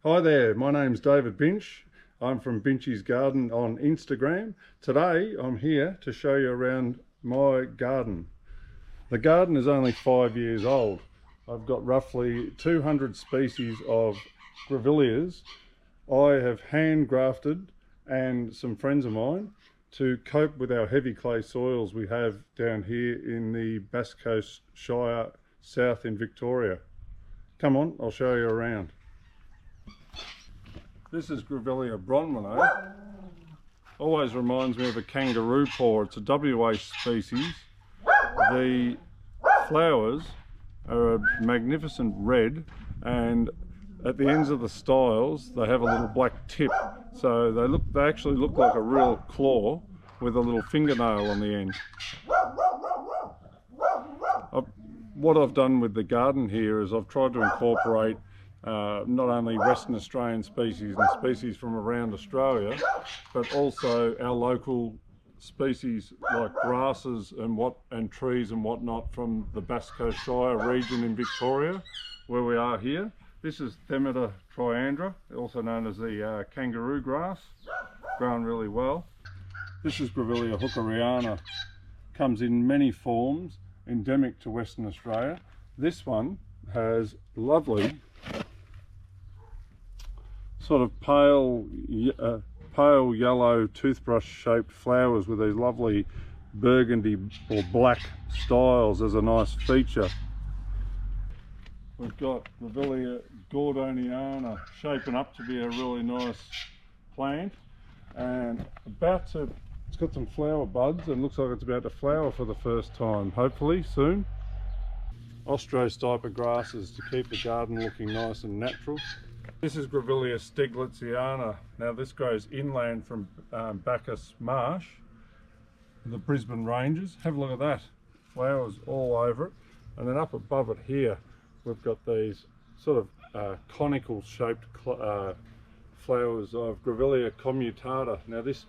Hi there, my name's David Binch. I'm from Binchy's Garden on Instagram. Today I'm here to show you around my garden. The garden is only 5 years old. I've got roughly 200 species of grevilleas. I have hand grafted, and some friends of mine, to cope with our heavy clay soils we have down here in the Bass Coast Shire south in Victoria. Come on, I'll show you around. This is Grevillea Bronwynii. Always reminds me of a kangaroo paw. It's a WA species. The flowers are a magnificent red, and at the ends of the styles they have a little black tip. So they actually look like a real claw with a little fingernail on the end. What I've done with the garden here is I've tried to incorporate not only Western Australian species and species from around Australia, but also our local species like grasses and trees and whatnot from the Bass Coast Shire region in Victoria, where we are here. This is Themata triandra, also known as the kangaroo grass, grown really well. This is Grevillea hookeriana, comes in many forms, endemic to Western Australia. This one has lovely sort of pale yellow toothbrush shaped flowers with these lovely burgundy or black styles as a nice feature. We've got Grevillea gordoniana shaping up to be a really nice plant, and it's got some flower buds and looks like it's about to flower for the first time, hopefully soon. Ostrostipa grasses to keep the garden looking nice and natural. This is Grevillea stiglitziana. Now this grows inland from Bacchus Marsh, the Brisbane Ranges. Have a look at that, flowers all over it. And then up above it here we've got these sort of conical shaped flowers of Grevillea commutata. Now this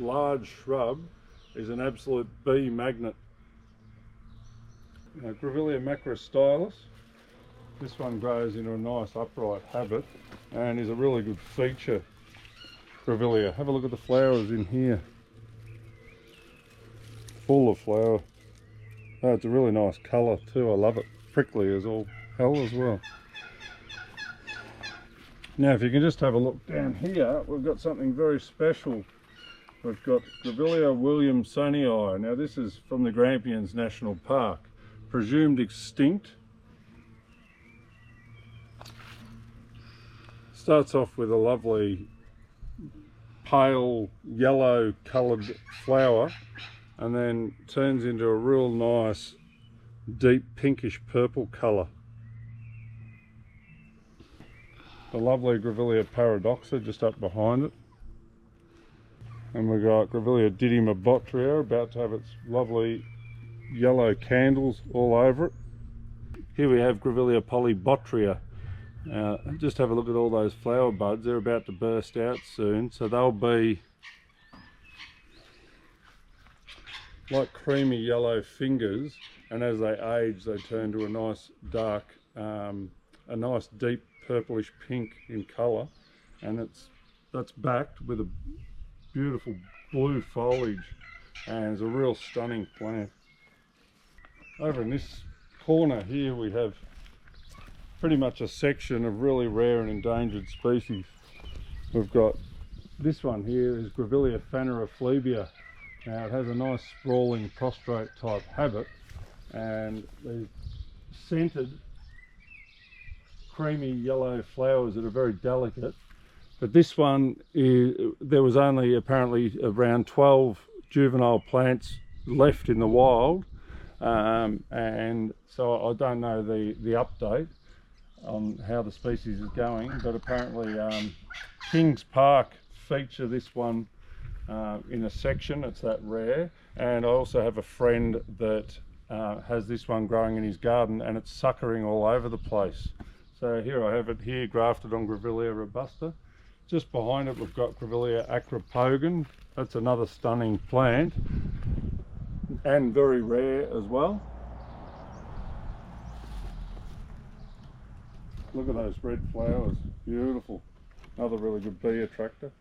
large shrub is an absolute bee magnet. Grevillea macrostylis. This one grows into a nice upright habit and is a really good feature Grevillea. Have a look at the flowers in here. Full of flower. Oh, it's a really nice colour too, I love it. Prickly as all hell as well. Now if you can just have a look down here, we've got something very special. We've got Grevillea williamsonii. Now this is from the Grampians National Park, presumed extinct. Starts off with a lovely pale yellow coloured flower and then turns into a real nice deep pinkish purple colour. The lovely Grevillea paradoxa just up behind it. And we've got Grevillea didymabotria about to have its lovely yellow candles all over it. Here we have Grevillea polybotria. Just have a look at all those flower buds. They're about to burst out soon, so they'll be like creamy yellow fingers, and as they age they turn to a nice dark, a nice deep purplish pink in colour, and that's backed with a beautiful blue foliage, and it's a real stunning plant. Over in this corner here we have pretty much a section of really rare and endangered species. We've got this one here is Grevillea phaneriflebia. Now it has a nice sprawling prostrate type habit, and these scented creamy yellow flowers that are very delicate. But this one there was only apparently around 12 juvenile plants left in the wild, and so I don't know the update on how the species is going, but apparently Kings Park feature this one in a section. It's that rare, and I also have a friend that has this one growing in his garden, and it's suckering all over the place. So here I have it here grafted on Grevillea robusta. Just behind it we've got Grevillea acropogon. That's another stunning plant and very rare as well. Look at those red flowers, beautiful. Another really good bee attractor.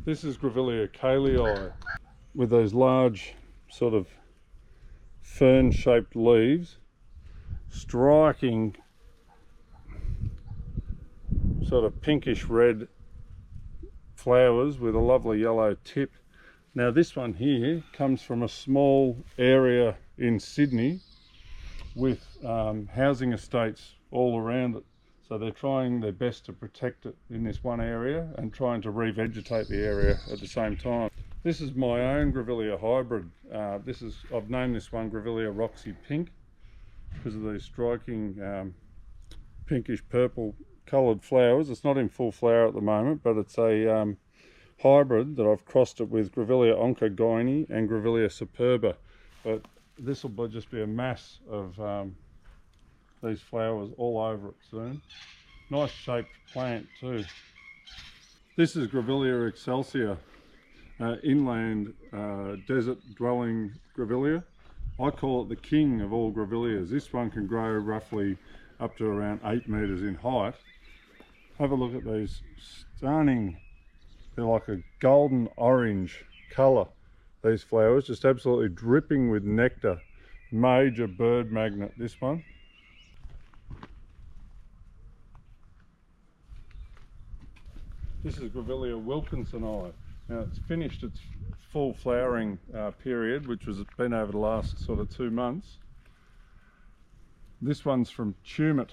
This is Grevillea kaleyi with those large sort of fern-shaped leaves, striking sort of pinkish red flowers with a lovely yellow tip. Now this one here comes from a small area in Sydney with housing estates all around it. So they're trying their best to protect it in this one area and trying to revegetate the area at the same time. This is my own Grevillea hybrid. I've named this one Grevillea Roxy Pink because of these striking pinkish purple coloured flowers. It's not in full flower at the moment, but it's a hybrid that I've crossed it with Grevillea oncogyne and Grevillea superba. But this will just be a mass of these flowers all over it soon. Nice shaped plant too. This is Grevillea excelsior, inland desert dwelling Grevillea. I call it the king of all Grevilleas. This one can grow roughly up to around 8 metres in height. Have a look at these stunning, they're like a golden orange colour, these flowers, just absolutely dripping with nectar. Major bird magnet, this one. This is Grevillea wilkinsoni. Now it's finished its full flowering period, which has been over the last sort of 2 months. This one's from Tumut.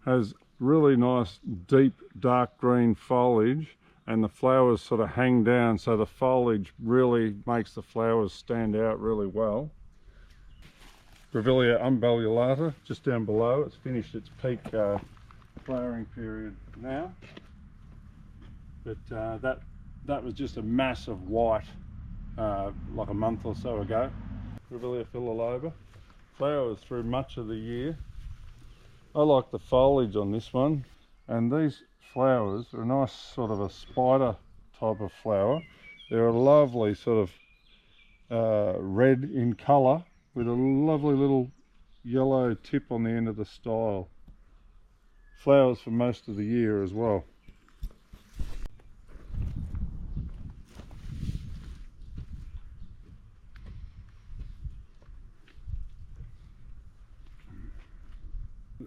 Has really nice deep dark green foliage, and the flowers sort of hang down, so the foliage really makes the flowers stand out really well. Grevillea umbellulata, just down below. It's finished its peak flowering period now. But that was just a mass of white like a month or so ago. Grevillea philoloba, flowers through much of the year. I like the foliage on this one, and these flowers are a nice sort of a spider type of flower. They're a lovely sort of red in colour with a lovely little yellow tip on the end of the style. Flowers for most of the year as well.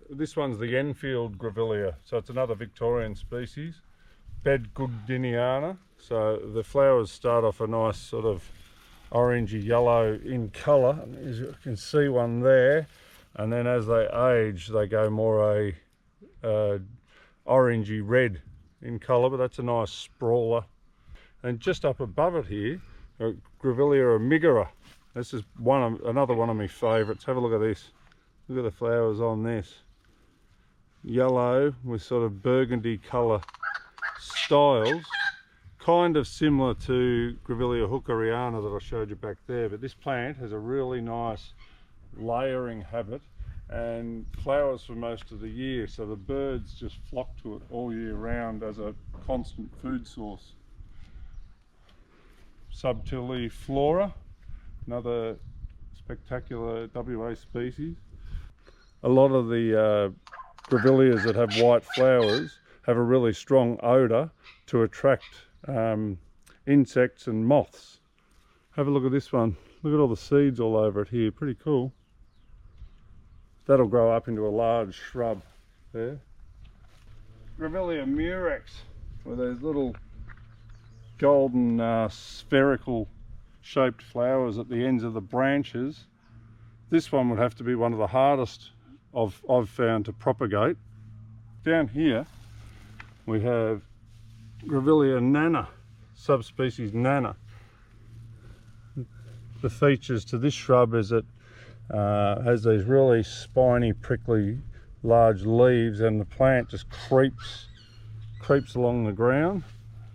This one's the Enfield Grevillea, so it's another Victorian species, Bedgoodiniana. So the flowers start off a nice sort of orangey yellow in colour, as you can see one there, and then as they age they go more a orangey red in colour, but that's a nice sprawler. And just up above it here, Grevillea amigara. This is another one of my favourites. Have a look at this. Look at the flowers on this. Yellow with sort of burgundy colour styles, kind of similar to Grevillea hookeriana that I showed you back there, but this plant has a really nice layering habit and flowers for most of the year, so the birds just flock to it all year round as a constant food source. Subtiliflora, another spectacular WA species. A lot of the Grevilleas that have white flowers have a really strong odour to attract insects and moths. Have a look at this one. Look at all the seeds all over it here. Pretty cool. That'll grow up into a large shrub there. Grevillea murex, with those little golden spherical shaped flowers at the ends of the branches. This one would have to be one of the hardest I've found to propagate. Down here we have Grevillea nana, subspecies nana. The features to this shrub is it has these really spiny, prickly, large leaves, and the plant just creeps along the ground.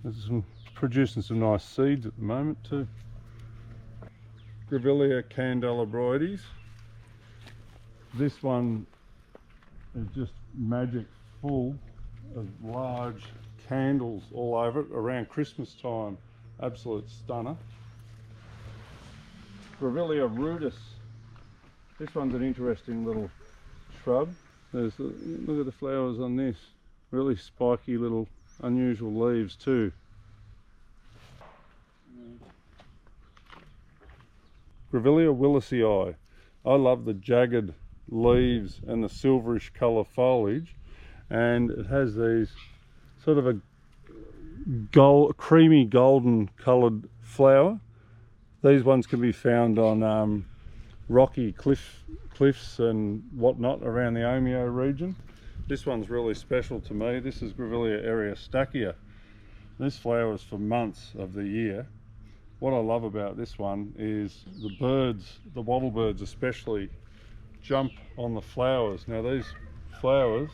It's producing some nice seeds at the moment too. Grevillea candelabroides. This one is just magic full of large candles all over it around Christmas time. absolute stunner. Grevillea rudis. This one's an interesting little shrub. Look at the flowers on this. Really spiky little unusual leaves too. Grevillea willisii. I love the jagged leaves and the silverish colour foliage, and it has these sort of a creamy golden coloured flower. These ones can be found on rocky cliffs and whatnot around the Omeo region. This one's really special to me. This is Grevillea eriostachya. This flowers for months of the year. What I love about this one is the birds, the wattlebirds especially, jump on the flowers. Now these flowers,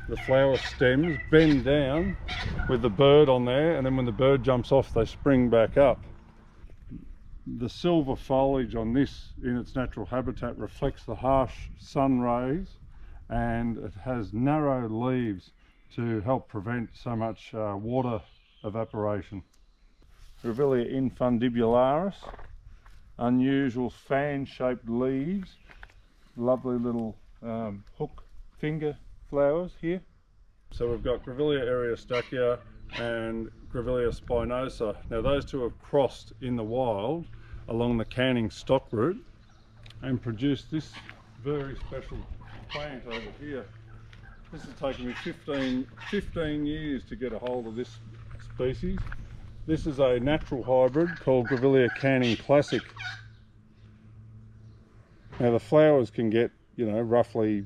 the flower stems bend down with the bird on there, and then when the bird jumps off they spring back up. The silver foliage on this in its natural habitat reflects the harsh sun rays, and it has narrow leaves to help prevent so much water evaporation. Grevillea infundibularis, unusual fan-shaped leaves, lovely little hook finger flowers here. So we've got Grevillea eriostachya and Grevillea spinosa. Now those two have crossed in the wild along the Canning stock route and produced this very special plant over here. This has taken me 15 years to get a hold of this species. This is a natural hybrid called Grevillea Canning Classic. Now the flowers can get, you know, roughly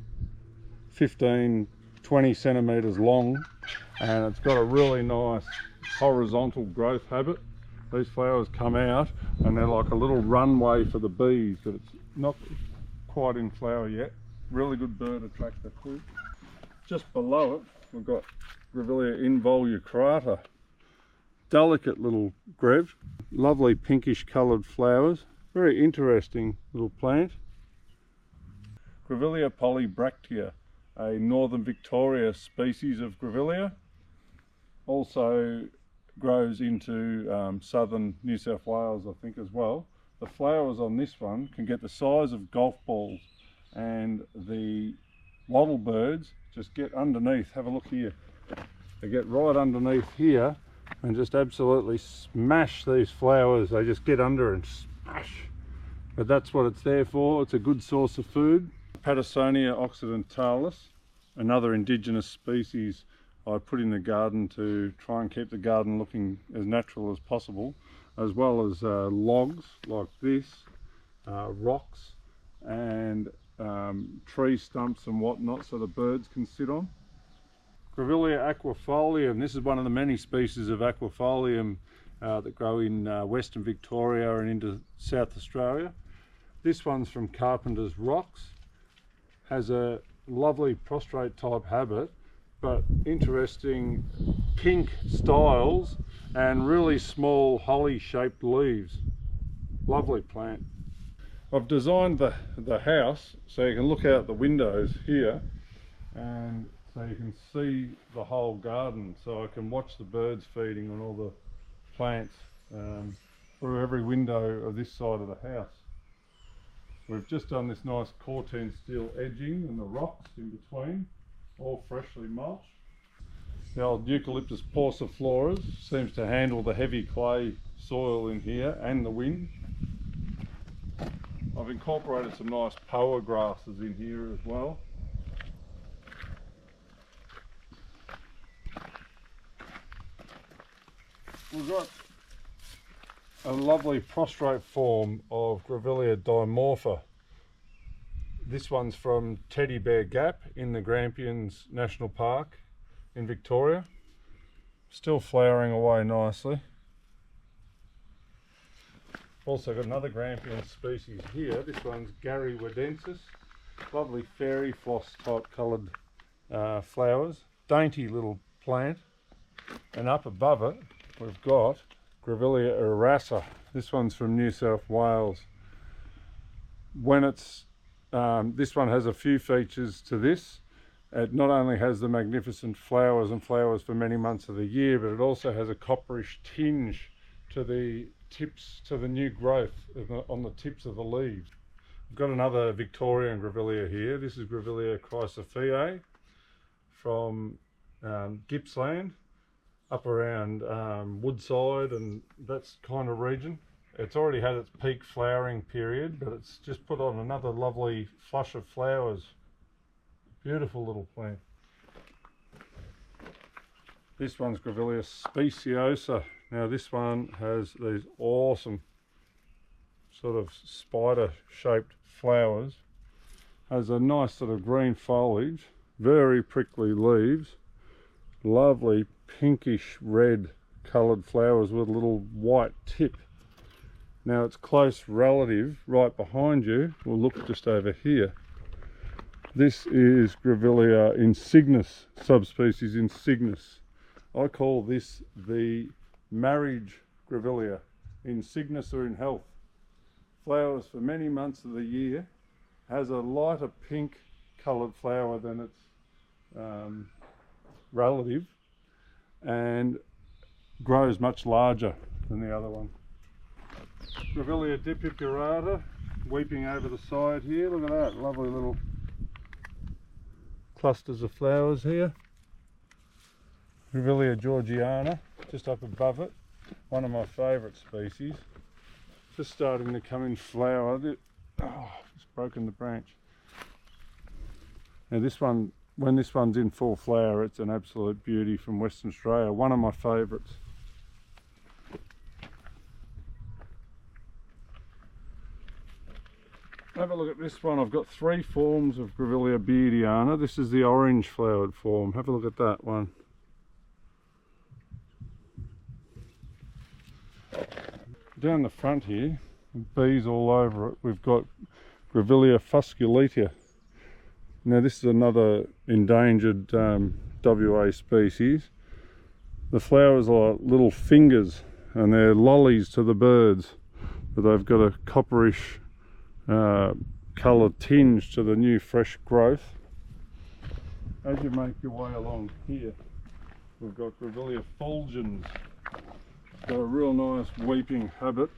15-20 centimetres long, and it's got a really nice horizontal growth habit. These flowers come out and they're like a little runway for the bees, but it's not quite in flower yet. Really good bird attractor too. Just below it we've got Grevillea involucrata. Delicate little grev, lovely pinkish coloured flowers, very interesting little plant. Grevillea polybractea, a northern Victoria species of Grevillea, also grows into southern New South Wales I think as well. The flowers on this one can get the size of golf balls, and the wattlebirds just get underneath. Have a look here. They get right underneath here and just absolutely smash these flowers. They just get under and smash. But that's what it's there for. It's a good source of food. Pattersonia occidentalis, another indigenous species I put in the garden to try and keep the garden looking as natural as possible, as well as logs like this, rocks and tree stumps and whatnot so the birds can sit on. Grevillea aquifolium, this is one of the many species of aquifolium that grow in Western Victoria and into South Australia. This one's from Carpenter's Rocks, has a lovely prostrate type habit, but interesting pink styles and really small holly shaped leaves. Lovely plant. I've designed the house so you can look out the windows here, and so you can see the whole garden, so I can watch the birds feeding on all the plants through every window of this side of the house. We've just done this nice Corten steel edging and the rocks in between, all freshly mulched. The old Eucalyptus pauciflorus seems to handle the heavy clay soil in here and the wind. I've incorporated some nice poa grasses in here as well. We've got a lovely prostrate form of Grevillea dimorpha. This one's from Teddy Bear Gap in the Grampians National Park in Victoria. Still flowering away nicely. Also got another Grampian species here. This one's Garryodensis. Lovely fairy floss type coloured flowers. Dainty little plant. And up above it we've got Grevillea irassa. This one's from New South Wales. When it's this one has a few features to this. It not only has the magnificent flowers and flowers for many months of the year, but it also has a copperish tinge to the tips, to the new growth on the tips of the leaves. I've got another Victorian Grevillea here. This is Grevillea chrysophiae from Gippsland, up around Woodside and that kind of region. It's already had its peak flowering period, but it's just put on another lovely flush of flowers. Beautiful little plant. This one's Grevillea speciosa. Now this one has these awesome sort of spider shaped flowers. Has a nice sort of green foliage, very prickly leaves, lovely pinkish red coloured flowers with a little white tip. Now its close relative right behind you, we'll look just over here. This is Grevillea insignis, subspecies insignis. I call this the marriage Grevillea, in sickness or in health. Flowers for many months of the year, has a lighter pink coloured flower than its relative, and grows much larger than the other one. Grevillea dipipurata, weeping over the side here. Look at that, lovely little clusters of flowers here. Grevillea georgiana, just up above it, one of my favourite species. Just starting to come in flower. Oh, just broken the branch. Now this one, when this one's in full flower, it's an absolute beauty from Western Australia, one of my favourites. Have a look at this one. I've got three forms of Grevillea beardiana. This is the orange flowered form. Have a look at that one. Down the front here, bees all over it, we've got Grevillea fusculita. Now this is another endangered WA species. The flowers are little fingers and they're lollies to the birds, but they've got a copperish coloured tinge to the new fresh growth. As you make your way along here, we've got Grevillea fulgens. Got a real nice weeping habit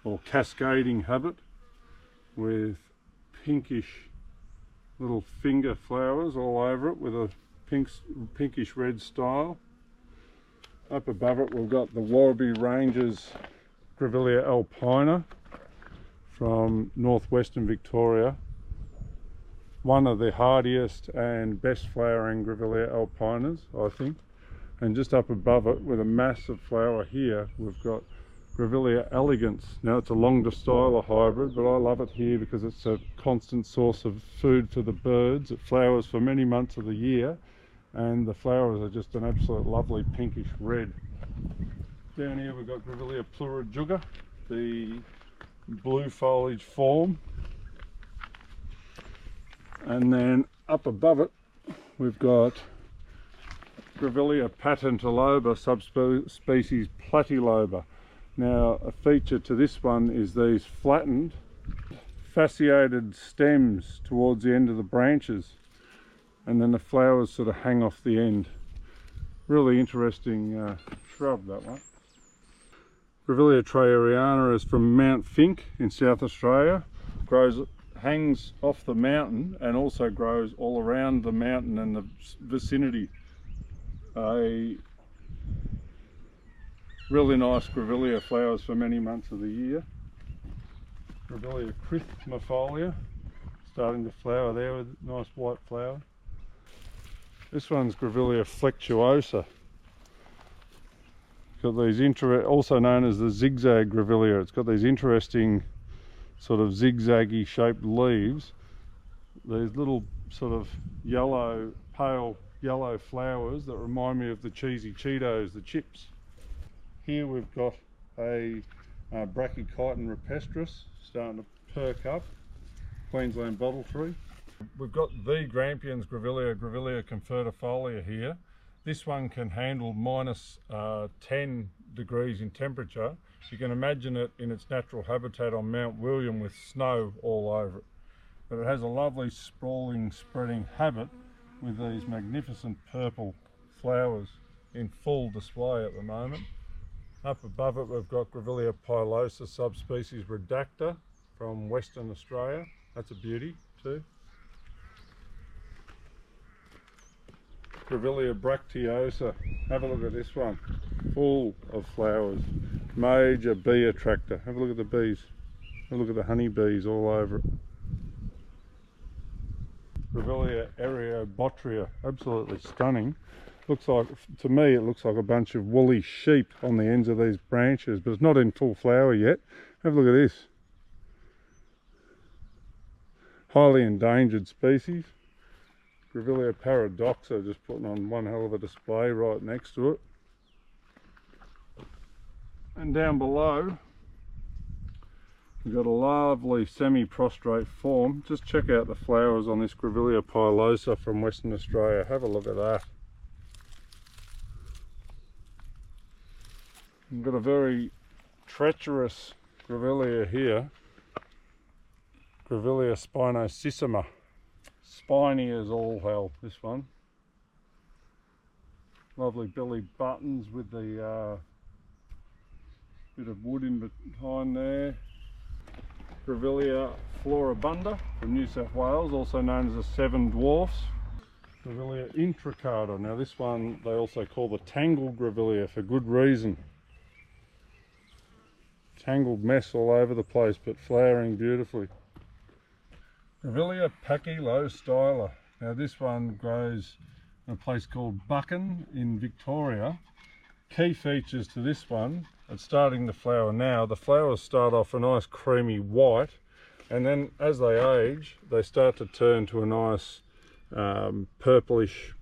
or cascading habit with pinkish little finger flowers all over it with a pinkish red style. Up above it we've got the Warrabee Ranges Grevillea alpina from northwestern Victoria, one of the hardiest and best flowering Grevillea alpinas, I think. And just up above it with a massive flower here, we've got Grevillea elegans. Now it's a longer styler hybrid, but I love it here because it's a constant source of food for the birds. It flowers for many months of the year, and the flowers are just an absolute lovely pinkish red. Down here we've got Grevillea plurijuga, the blue foliage form. And then up above it we've got Grevillea patentiloba, subspecies platyloba. Now a feature to this one is these flattened fasciated stems towards the end of the branches, and then the flowers sort of hang off the end. Really interesting shrub, that one. Grevillea traeriana is from Mount Finke in South Australia. Hangs off the mountain and also grows all around the mountain and the vicinity. A really nice Grevillea, flowers for many months of the year. Grevillea crythmifolia, starting to flower there with a nice white flower. This one's Grevillea flexuosa. Got these also known as the zigzag Grevillea. It's got these interesting sort of zigzaggy shaped leaves. These little sort of yellow, pale yellow flowers that remind me of the cheesy Cheetos, the chips. Here we've got a Brachychiton rupestris starting to perk up, Queensland bottle tree. We've got the Grampians Grevillea, Grevillea convertifolia here. This one can handle minus 10 degrees in temperature. You can imagine it in its natural habitat on Mount William with snow all over it. But it has a lovely sprawling, spreading habit with these magnificent purple flowers in full display at the moment. Up above it we've got Grevillea pilosa subspecies redacta from Western Australia. That's a beauty too. Grevillea bracteosa. Have a look at this one. Full of flowers. Major bee attractor. Have a look at the bees. Have a look at the honey bees all over it. Grevillea areobotria. Absolutely stunning. Looks like, to me, it looks like a bunch of woolly sheep on the ends of these branches, but it's not in full flower yet. Have a look at this. Highly endangered species. Grevillea paradoxa, just putting on one hell of a display right next to it. And down below, we've got a lovely semi-prostrate form. Just check out the flowers on this Grevillea pilosa from Western Australia. Have a look at that. We've got a very treacherous Grevillea here. Grevillea spinosissima. Spiny as all hell, this one. Lovely billy buttons with the bit of wood in behind there. Grevillea floribunda from New South Wales, also known as the Seven Dwarfs. Grevillea intricata. Now this one they also call the tangled Grevillea for good reason. Tangled mess all over the place, but flowering beautifully. Grevillea pachylostyla. Now this one grows in a place called Buchan in Victoria. Key features to this one, it's starting to flower now. The flowers start off a nice creamy white, and then as they age they start to turn to a nice purplish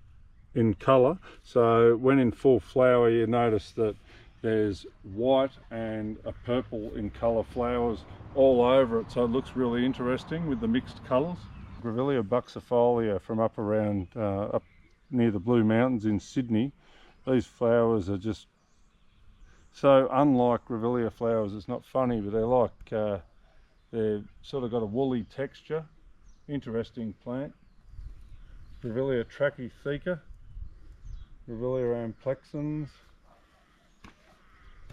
in colour. So when in full flower you notice that there's white and a purple in colour flowers all over it, so it looks really interesting with the mixed colours. Grevillea buxifolia from up around up near the Blue Mountains in Sydney. These flowers are just so unlike Grevillea flowers. It's not funny, but they're like they've sort of got a woolly texture. Interesting plant. Grevillea trachytheca, Grevillea amplexans,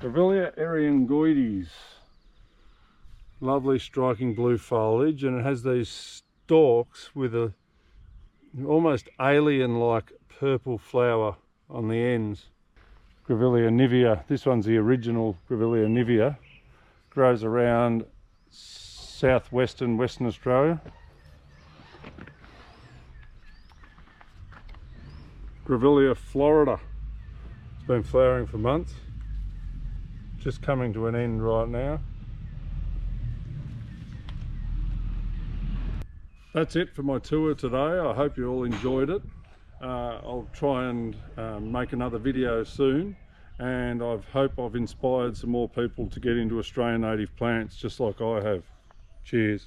Grevillea eriongoides. Lovely striking blue foliage, and it has these stalks with a almost alien-like purple flower on the ends. Grevillea nivea. This one's the original Grevillea nivea. Grows around southwestern Western Australia. Grevillea florida. It's been flowering for months. Just coming to an end right now. That's it for my tour today. I hope you all enjoyed it. I'll try and make another video soon, and I hope I've inspired some more people to get into Australian native plants just like I have. Cheers.